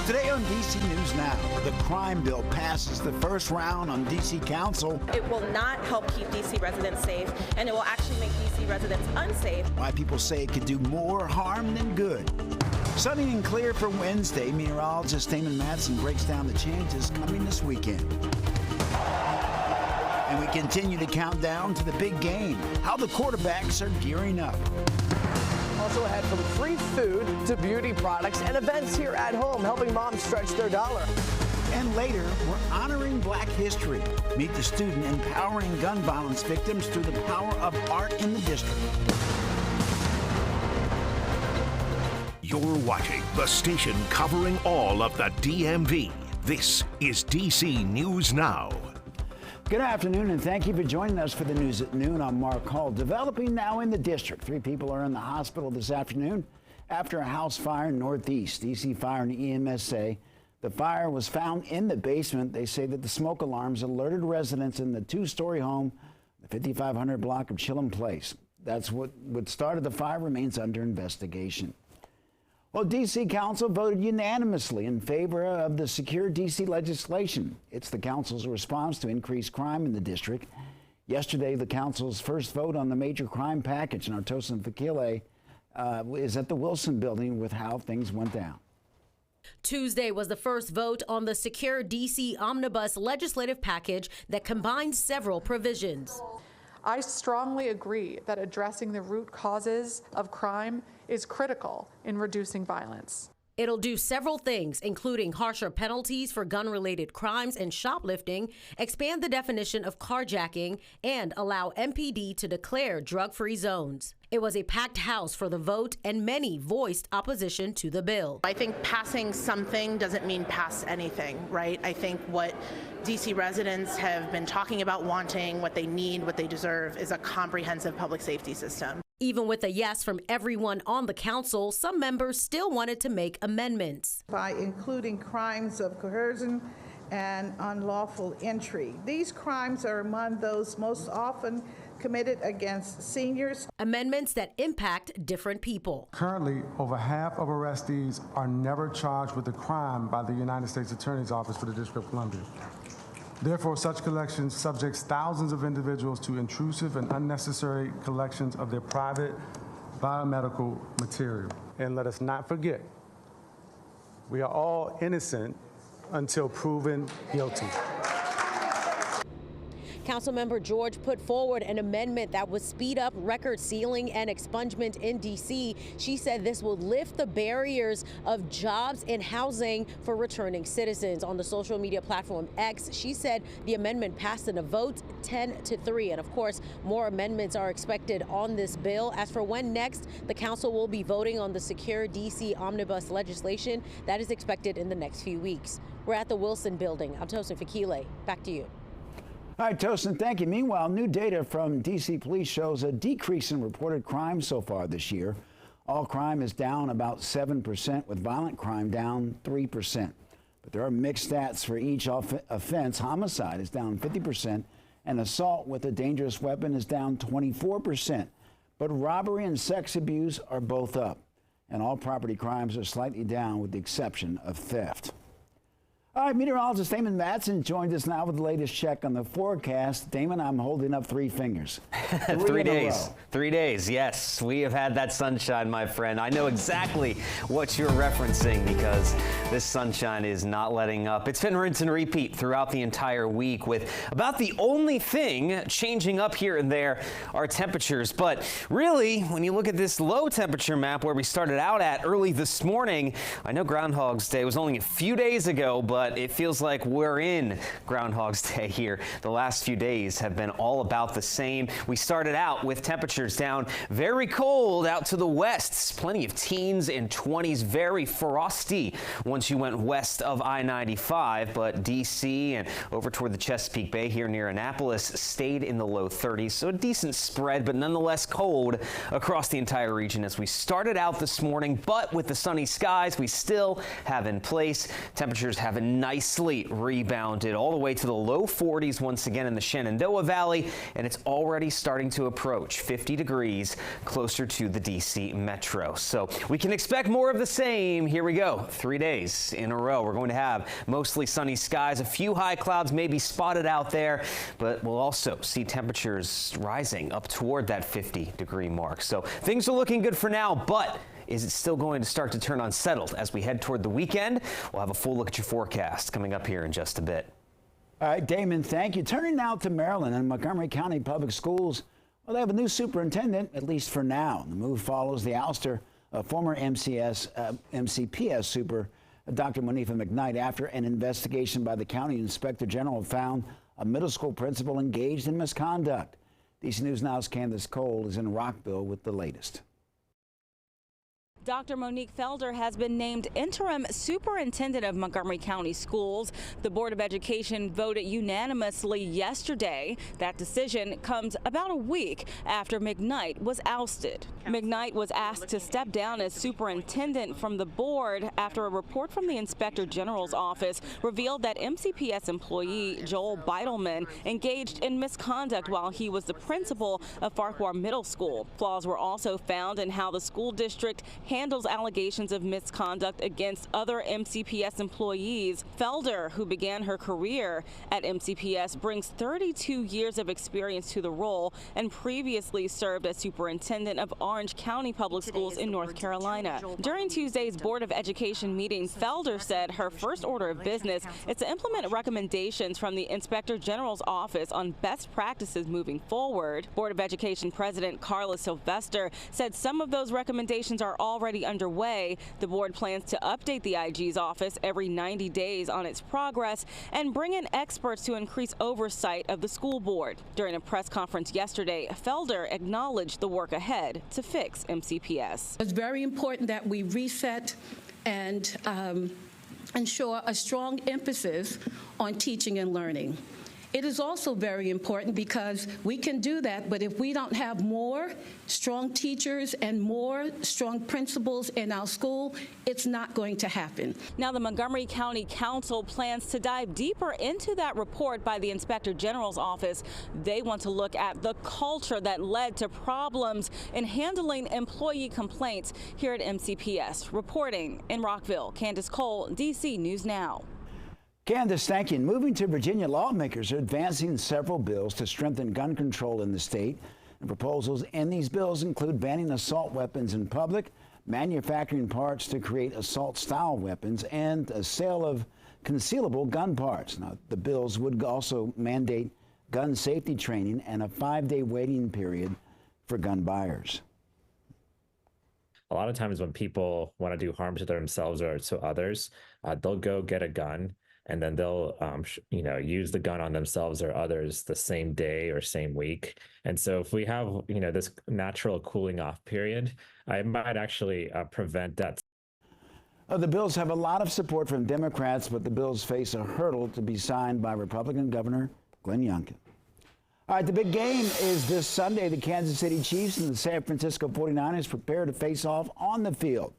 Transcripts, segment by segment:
Today on DC News Now, the crime bill passes the first round on DC Council. It will not help keep DC residents safe, and it will actually make DC residents unsafe. Why people say it could do more harm than good. Sunny and clear for Wednesday. Meteorologist Damon Madsen breaks down the changes coming this weekend. And we continue to count down to the big game, how the quarterbacks are gearing up. Also ahead, from free food to beauty products and events here at home, helping moms stretch their dollar. And later, we're honoring Black history. Meet the student empowering gun violence victims through the power of art in the district. You're watching the station covering all of the DMV. This is DC News Now. Good afternoon, and thank you for joining us for the news at noon. I'm Mark Hall. Developing now in the district. 3 people are in the hospital this afternoon after a house fire in Northeast. DC Fire and EMS say the fire was found in the basement. They say that the smoke alarms alerted residents in the 2-story home, the 5500 block of Chillum Place. That's what started the fire remains under investigation. Well, D.C. Council voted unanimously in favor of the Secure D.C. legislation. It's the council's response to increased crime in the district. Yesterday, the council's first vote on the major crime package, and our Tosin Fakile is at the Wilson Building with how things went down. Tuesday was the first vote on the Secure D.C. Omnibus legislative package that combines several provisions. I strongly agree that addressing the root causes of crime is critical in reducing violence. It'll do several things, including harsher penalties for gun-related crimes and shoplifting, expand the definition of carjacking, and allow MPD to declare drug-free zones. It was a packed house for the vote, and many voiced opposition to the bill. I think passing something doesn't mean pass anything, right? I think what DC residents have been talking about wanting, what they need, what they deserve, is a comprehensive public safety system. Even with a yes from everyone on the council, some members still wanted to make amendments. By including crimes of coercion and unlawful entry. These crimes are among those most often committed against seniors. Amendments that impact different people. Currently, over half of arrestees are never charged with a crime by the United States Attorney's Office for the District of Columbia. Therefore, such collections subjects thousands of individuals to intrusive and unnecessary collections of their private biomedical material. And let us not forget, we are all innocent until proven guilty. Councilmember George put forward an amendment that would speed up record sealing and expungement in D.C. She said this would lift the barriers of jobs and housing for returning citizens. On the social media platform X, she said the amendment passed in a vote 10-3. And of course, more amendments are expected on this bill. As for when next, the council will be voting on the Secure D.C. Omnibus legislation that is expected in the next few weeks. We're at the Wilson Building. I'm Tosin Fakile. Back to you. All right, Tosin, thank you. Meanwhile, new data from D.C. police shows a decrease in reported crime so far this year. All crime is down about 7%, with violent crime down 3%. But there are mixed stats for each offense. Homicide is down 50%, and assault with a dangerous weapon is down 24%. But robbery and sex abuse are both up, and all property crimes are slightly down with the exception of theft. All right, meteorologist Damon Madsen joins us now with the latest check on the forecast. Damon, I'm holding up 3 fingers. 3 days. 3 days, yes. We have had that sunshine, my friend. I know exactly what you're referencing because this sunshine is not letting up. It's been rinse and repeat throughout the entire week, with about the only thing changing up here and there are temperatures. But really, when you look at this low temperature map where we started out at early this morning, I know Groundhog's Day was only a few days ago, but it feels like we're in Groundhog's Day here. The last few days have been all about the same. We started out with temperatures down very cold out to the west. Plenty of teens and 20s, very frosty once you went west of I-95. But D.C. and over toward the Chesapeake Bay here near Annapolis stayed in the low 30s. So a decent spread, but nonetheless cold across the entire region as we started out this morning. But with the sunny skies we still have in place, temperatures have nicely rebounded all the way to the low 40s once again in the Shenandoah Valley, and it's already starting to approach 50 degrees closer to the D.C. metro. So we can expect more of the same. Here we go. 3 days in a row. We're going to have mostly sunny skies. A few high clouds may be spotted out there, but we'll also see temperatures rising up toward that 50-degree mark. So things are looking good for now, but is it still going to start to turn unsettled as we head toward the weekend? We'll have a full look at your forecast coming up here in just a bit. All right, Damon, thank you. Turning now to Maryland and Montgomery County Public Schools. Well, they have a new superintendent, at least for now. The move follows the ouster of former MCPS super Dr. Monifa McKnight after an investigation by the county inspector general found a middle school principal engaged in misconduct. DC News Now's Candace Cole is in Rockville with the latest. Dr. Monique Felder has been named interim superintendent of Montgomery County Schools. The Board of Education voted unanimously yesterday. That decision comes about a week after McKnight was ousted. McKnight was asked to step down as superintendent from the board after a report from the Inspector General's office revealed that MCPS employee Joel Beitelman engaged in misconduct while he was the principal of Farquhar Middle School. Flaws were also found in how the school district handles allegations of misconduct against other MCPS employees. Felder, who began her career at MCPS, brings 32 years of experience to the role and previously served as superintendent of Orange County Public Schools in North Carolina. During Tuesday's Board of Education meeting, Felder said her first order of business is to implement recommendations from the Inspector General's office on best practices moving forward. Board of Education President Carla Sylvester said some of those recommendations are already underway. The board plans to update the IG's office every 90 days on its progress and bring in experts to increase oversight of the school board. During a press conference yesterday, Felder acknowledged the work ahead to fix MCPS. It's very important that we reset and ensure a strong emphasis on teaching and learning. It is also very important because we can do that, but if we don't have more strong teachers and more strong principals in our school, it's not going to happen. Now, the Montgomery County Council plans to dive deeper into that report by the Inspector General's office. They want to look at the culture that led to problems in handling employee complaints here at MCPS. Reporting in Rockville, Candace Cole, DC News Now. Candace, thank you. Moving to Virginia, lawmakers are advancing several bills to strengthen gun control in the state. And proposals in these bills include banning assault weapons in public, manufacturing parts to create assault-style weapons, and a sale of concealable gun parts. Now, the bills would also mandate gun safety training and a 5-day waiting period for gun buyers. A lot of times when people want to do harm to themselves or to others, they'll go get a gun, and then they'll, use the gun on themselves or others the same day or same week. And so if we have, this natural cooling off period, it might actually prevent that. The bills have a lot of support from Democrats, but the bills face a hurdle to be signed by Republican Governor Glenn Youngkin. All right, the big game is this Sunday. The Kansas City Chiefs and the San Francisco 49ers prepare to face off on the field.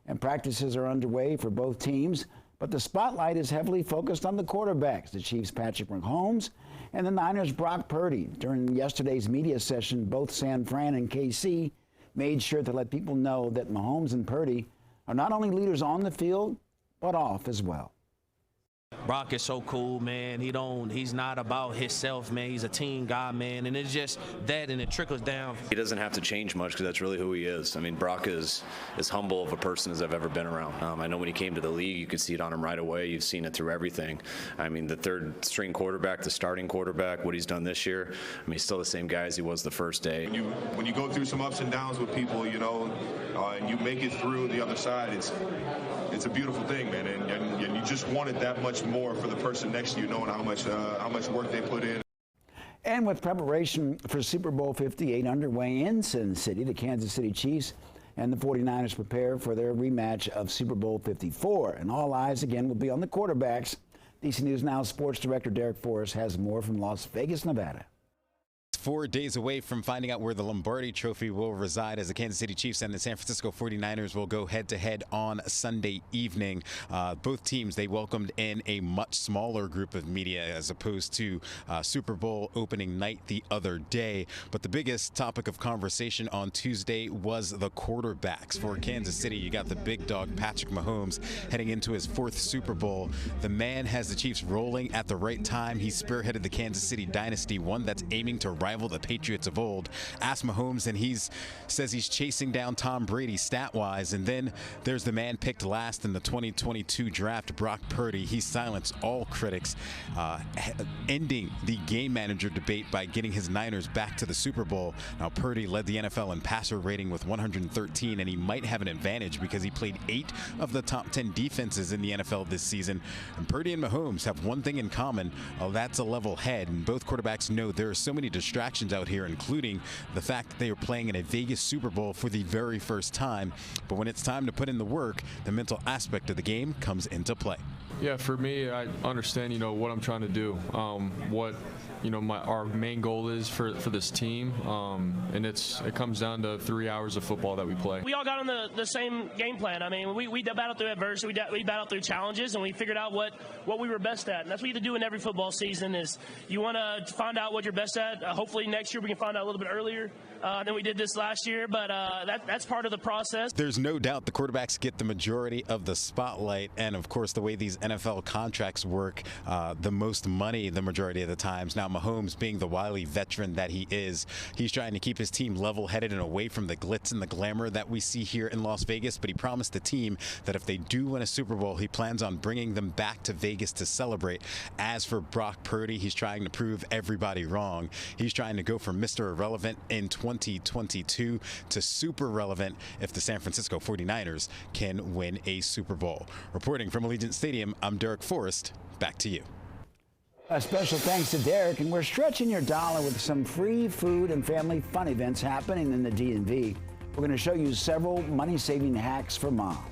And practices are underway for both teams. But the spotlight is heavily focused on the quarterbacks, the Chiefs' Patrick Mahomes and the Niners' Brock Purdy. During yesterday's media session, both San Fran and KC made sure to let people know that Mahomes and Purdy are not only leaders on the field, but off as well. Brock is so cool, man. He's not about himself, man. He's a team guy, man. And it's just that, and it trickles down. He doesn't have to change much because that's really who he is. I mean, Brock is as humble of a person as I've ever been around. I know when he came to the league, you could see it on him right away. You've seen it through everything. I mean, the third string quarterback, the starting quarterback, what he's done this year, I mean, he's still the same guy as he was the first day. When you go through some ups and downs with people, and you make it through the other side, it's a beautiful thing, man. And you just want it that much more for the person next to you, knowing how much work they put in. And with preparation for Super Bowl 58 underway in Sin City, the Kansas City Chiefs and the 49ers prepare for their rematch of Super Bowl 54. And all eyes again will be on the quarterbacks. DC News Now sports director Derek Forrest has more from Las Vegas, Nevada. 4 days away from finding out where the Lombardi Trophy will reside, as the Kansas City Chiefs and the San Francisco 49ers will go head-to-head on Sunday evening. Both teams, they welcomed in a much smaller group of media as opposed to Super Bowl opening night the other day. But the biggest topic of conversation on Tuesday was the quarterbacks. For Kansas City, you got the big dog Patrick Mahomes heading into his 4th Super Bowl. The man has the Chiefs rolling at the right time. He spearheaded the Kansas City dynasty, one that's aiming to rival the Patriots of old. Ask Mahomes and says he's chasing down Tom Brady stat-wise. And then there's the man picked last in the 2022 draft, Brock Purdy. He silenced all critics, ending the game manager debate by getting his Niners back to the Super Bowl. Now, Purdy led the NFL in passer rating with 113, and he might have an advantage because he played 8 of the top 10 defenses in the NFL this season. And Purdy and Mahomes have one thing in common. That's a level head, and both quarterbacks know there are so many distractions out here, including the fact that they are playing in a Vegas Super Bowl for the very first time. But when it's time to put in the work, the mental aspect of the game comes into play. Yeah, for me, I understand, what I'm trying to do, what our main goal is for this team, and it comes down to 3 hours of football that we play. We all got on the same game plan. I mean, we battled through adversity, we battled through challenges, and we figured out what we were best at. And that's what you have to do in every football season is you want to find out what you're best at. Hopefully next year we can find out a little bit earlier than we did this last year, but that's part of the process. There's no doubt the quarterbacks get the majority of the spotlight, and of course the way these NFL contracts work, the most money the majority of the times. Now, Mahomes, being the wily veteran that he is, he's trying to keep his team level-headed and away from the glitz and the glamour that we see here in Las Vegas, but he promised the team that if they do win a Super Bowl, he plans on bringing them back to Vegas to celebrate. As for Brock Purdy, he's trying to prove everybody wrong. He's trying to go from Mr. Irrelevant in 2022 to super relevant if the San Francisco 49ers can win a Super Bowl. Reporting from Allegiant Stadium, I'm Derek Forrest. Back to you. A special thanks to Derek, and we're stretching your dollar with some free food and family fun events happening in the DMV. We're going to show you several money-saving hacks for moms.